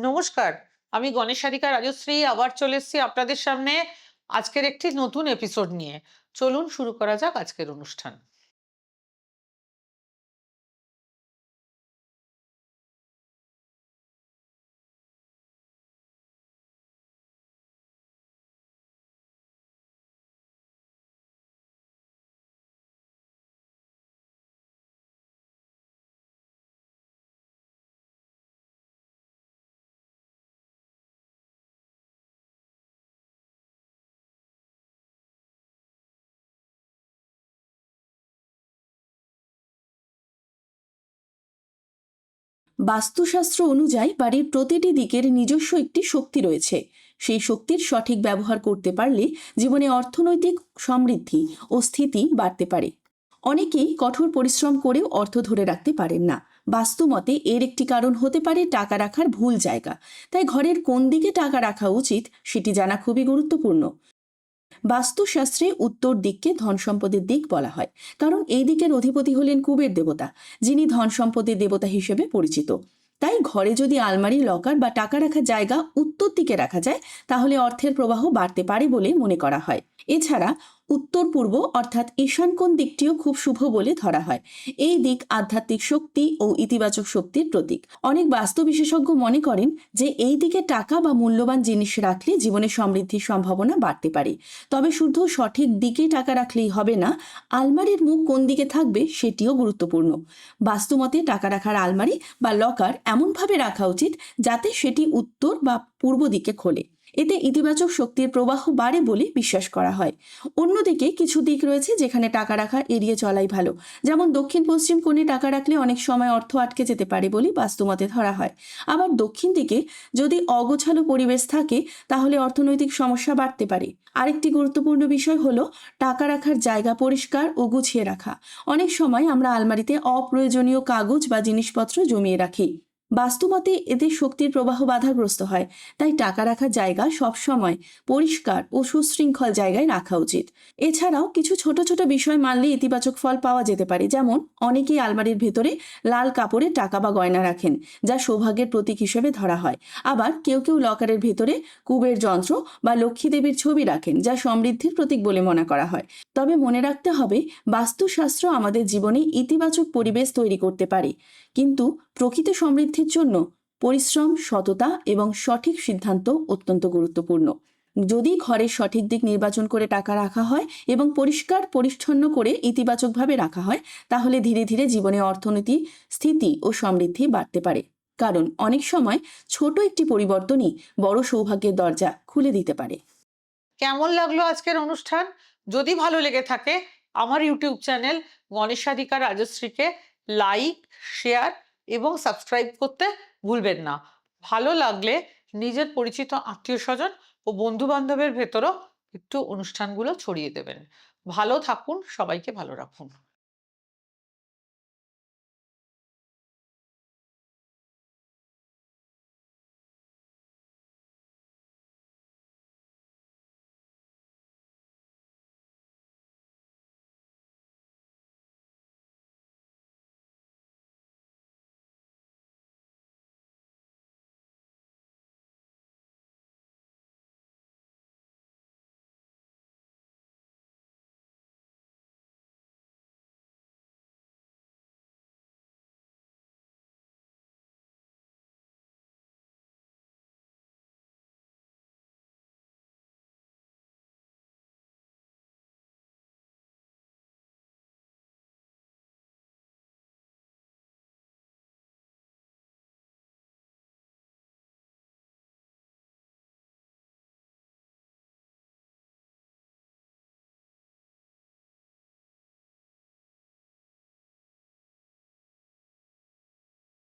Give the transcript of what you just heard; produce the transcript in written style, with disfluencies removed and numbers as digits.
নমস্কার, আমি গণেশারিকা রাজশ্রী আবার চলে এসেছি আপনাদের সামনে আজকের একটি নতুন এপিসোড নিয়ে। চলুন শুরু করা যাক আজকের অনুষ্ঠান। বাস্তুশাস্ত্র অনুযায়ী বাড়ির প্রতিটি দিকের নিজস্ব একটি শক্তি রয়েছে। সেই শক্তির সঠিক ব্যবহার করতে পারলে জীবনে অর্থনৈতিক সমৃদ্ধি ও স্থিতি বাড়তে পারে। অনেকেই কঠোর পরিশ্রম করেও অর্থ ধরে রাখতে পারেন না। বাস্তুমতে এর একটি কারণ হতে পারে টাকা রাখার ভুল জায়গা। তাই ঘরের কোন দিকে টাকা রাখা উচিত সেটি জানা খুবই গুরুত্বপূর্ণ। বাস্তুশাস্ত্রে উত্তর দিককে ধন সম্পদের দিক বলা হয়, কারণ এই দিকের অধিপতি হলেন কুবের দেবতা, যিনি ধন সম্পদের দেবতা হিসেবে পরিচিত। তাই ঘরে যদি আলমারি, লকার বা টাকা রাখার জায়গা উত্তর দিকে রাখা যায়, তাহলে অর্থের প্রবাহ বাড়তে পারে বলে মনে করা হয়। এছাড়া উত্তর পূর্ব অর্থাৎ ঈশান কোণ দিকটিও খুব শুভ বলে ধরা হয়। এই দিক আধ্যাত্মিক শক্তি ও ইতিবাচক শক্তির প্রতীক। অনেক বাস্তু বিশেষজ্ঞ মনে করেন যে এই দিকে টাকা বা মূল্যবান জিনিস রাখলে জীবনে সমৃদ্ধির সম্ভাবনা বাড়তে পারে। তবে শুধু সঠিক দিকে টাকা রাখলেই হবে না, আলমারির মুখ কোন দিকে থাকবে সেটিও গুরুত্বপূর্ণ। বাস্তুমতে টাকা রাখার আলমারি বা লকার এমনভাবে রাখা উচিত যাতে সেটি উত্তর বা পূর্ব দিকে খোলে। এতে ইতিবাচক শক্তির প্রবাহ বাড়ে বলে বিশ্বাস করা হয়। অন্যদিকে কিছু দিক রয়েছে যেখানে টাকা রাখা এড়িয়ে চলাই ভালো। যেমন দক্ষিণ পশ্চিম কোণে টাকা রাখলে অনেক সময় অর্থ আটকে যেতে পারে বলে বাস্তুমতে ধরা হয়। আবার দক্ষিণ দিকে যদি অগোছালো পরিবেশ থাকে, তাহলে অর্থনৈতিক সমস্যা বাড়তে পারে। আরেকটি গুরুত্বপূর্ণ বিষয় হলো টাকা রাখার জায়গা পরিষ্কার ও গুছিয়ে রাখা। অনেক সময় আমরা আলমারিতে অপ্রয়োজনীয় কাগজ বা জিনিসপত্র জমিয়ে রাখি। বাস্তুমতে এতে শক্তির প্রবাহ বাধাগ্রস্ত হয়। তাই টাকা রাখার জায়গা সবসময় পরিষ্কার ও সুশৃঙ্খল জায়গায় রাখা উচিত। এছাড়াও কিছু ছোট ছোট বিষয় মানলে ইতিবাচক ফল পাওয়া যেতে পারে। যেমন অনেকেই আলমারির ভেতরে লাল কাপড়ে টাকা বা গয়না রাখেন, যা সৌভাগ্যের প্রতীক হিসেবে ধরা হয়। আবার কেউ কেউ লকারের ভেতরে কুবের যন্ত্র বা লক্ষ্মী দেবীর ছবি রাখেন, যা সমৃদ্ধির প্রতীক বলে মনে করা হয়। তবে মনে রাখতে হবে, বাস্তুশাস্ত্র আমাদের জীবনে ইতিবাচক পরিবেশ তৈরি করতে পারে, কিন্তু প্রকৃত সমৃদ্ধির জন্য পরিশ্রম, সততা এবং সঠিক সিদ্ধান্ত অত্যন্ত গুরুত্বপূর্ণ। যদি ঘরের সঠিক দিক নির্বাচন করে টাকা রাখা হয় এবং পরিষ্কার পরিচ্ছন্ন করে ইতিবাচকভাবে রাখা হয়, তাহলে ধীরে ধীরে জীবনে অর্থনীতি, স্থিতি ও সমৃদ্ধি বাড়তে পারে। কারণ অনেক সময় ছোট একটি পরিবর্তনই বড় সৌভাগ্যের দরজা খুলে দিতে পারে। কেমন লাগলো আজকের অনুষ্ঠান? যদি ভালো লেগে থাকে আমার ইউটিউব চ্যানেল গণেশারিকা রাজশ্রীকে লাইক, শেয়ার এবং সাবস্ক্রাইব করতে ভুলবেন না। ভালো লাগলে নিজের পরিচিত আত্মীয় স্বজন ও বন্ধু বান্ধবের ভেতরও একটু অনুষ্ঠানগুলো ছড়িয়ে দেবেন। ভালো থাকুন, সবাইকে ভালো রাখুন।